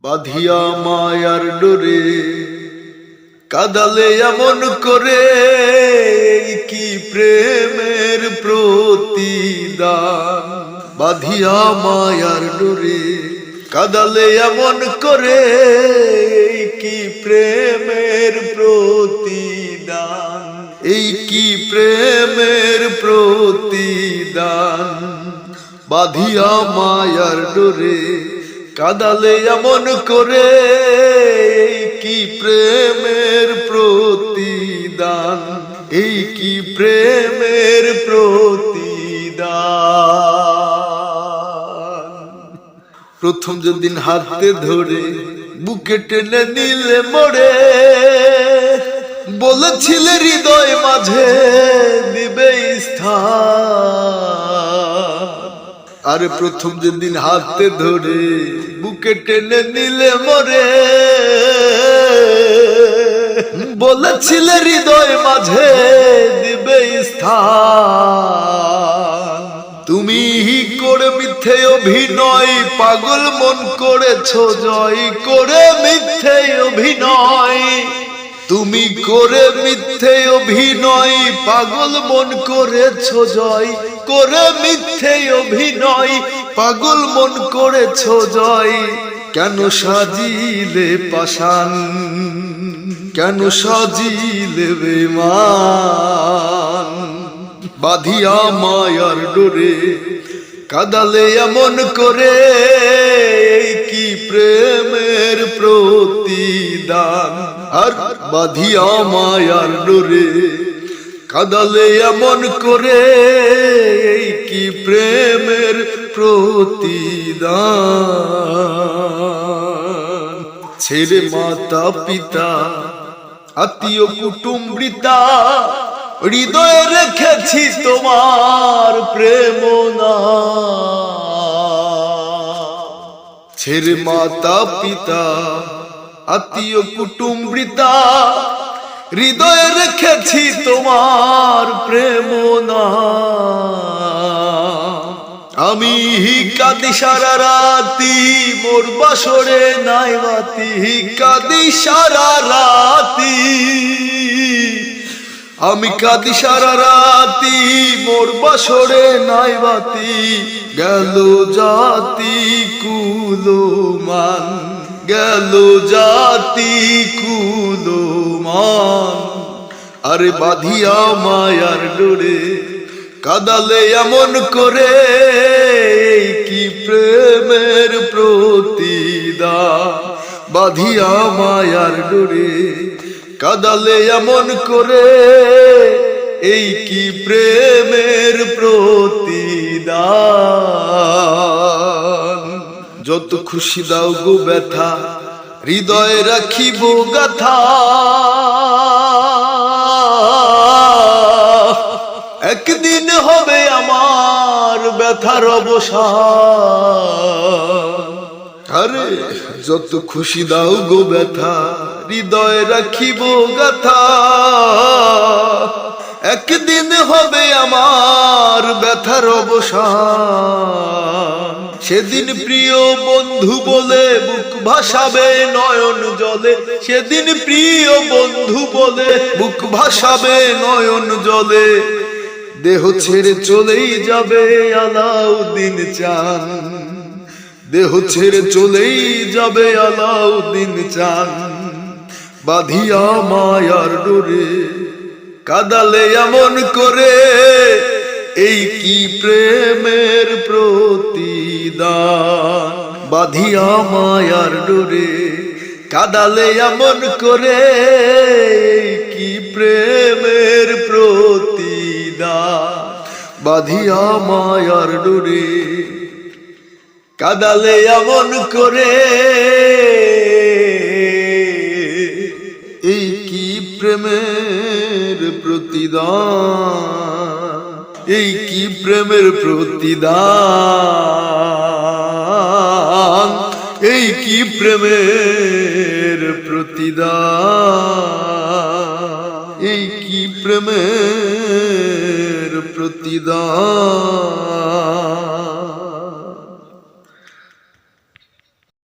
বাঁধিয়া মায়ার ডোরে কাদালে এমন করে, কি প্রেমের প্রতিদান। বাঁধিয়া মায়ার ডোরে কাদালে এমন করে, কি প্রেমের প্রতিদান। এই কি প্রেমের প্রতিদান। বাঁধিয়া মায়ার ডোরে কাদালে এমন করে, কি প্রেমের প্রতিদান। এই কি প্রেমের প্রতিদান। প্রথম যেদিন হাতে ধরে বুকে টেনে নিলে মোড়ে, বলেছিলে হৃদয় মাঝে দিবে স্থান। আরে প্রথম যেদিন হাতে ধরে বুকে টেনে নিলে মোরে, বলেছিলে হৃদয় মাঝে দিবে স্থান। তুমি করে মিথ্যে অভিনয়, পাগল মন করেছো জয় করে মিথ্যে অভিনয়। তুমি করে মিথ্যে অভিনয়, পাগল মন করেছো জয় করে মিথ্যে অভিনয়। পাগল মন করেছো জয়, কেন সাজিলে পাষাণ, কেন সাজিলে বেঈমান। বাঁধিয়া মায়ার ডোরে কাদালে এমন করে, কি প্রেমের প্রতিদান। আর বাঁধিয়া মায়ার ডোরে কাদালে এমন করে, কি প্রেমের প্রতিদান। ছেড়ে মাতা পিতা আত্মীয় কুটুম্বিতা, হৃদয়ে রেখেছি তোমার প্রেম না। ছেড়ে মাতা পিতা আত্মীয় কুটুম্বিতা, হৃদয়ে রেখেছি তোমার প্রেম না। আমি কাঁদি সারা রাতি মোর বাসরে নাই বাতি, কাঁদি সারা রাতি। আমি কাঁদি সারা রাতি মোর বাসরে নাই বাতি, গেল জাতি কুলমান, গেল জাতি কুলমান। আরে বাঁধিয়া মায়ার ডোরে কাদালে এমন করে, কি প্রেমের প্রতিদান। বাঁধিয়া মায়ার ডোরে কাদালে এমন করে, এই কি প্রেমের প্রতিদান। যত খুশি দাও গো ব্যথা, হৃদয়ে রাখিব গাথা। একদিন হবে আমার ব্যথার অবসান। আরে যত খুশি দাও গো ব্যথা, হৃদয়ে রাখিব গাথা। একদিন হবে আমার ব্যথার অবসান। সেদিন প্রিয় বন্ধু বলে বুক ভাসাবে নয়ন জলে, সেদিন প্রিয় বন্ধু বলে বুক ভাসাবে নয়ন জলে। দেহ ছেড়ে চলেই যাবে আলাউদ্দিন চান, দেহ ছেড়ে চলেই যাবে আলাউদ্দিন চান। বাঁধিয়া মায়ার ডোরে কাদালে এমন করে, এই কি প্রেমের প্রতিদান। বাঁধিয়া মায়ার ডোরে কাদালে এমন করে, কি প্রেমের প্রতিদান। বাঁধিয়া মায়ার ডোরে কাদালে এমন করে, এই কি প্রেমের প্রতিদান। এই কি প্রেমের প্রতিদান। এই কি প্রেমের প্রতিদান। এই কি প্রেমের প্রতিদান।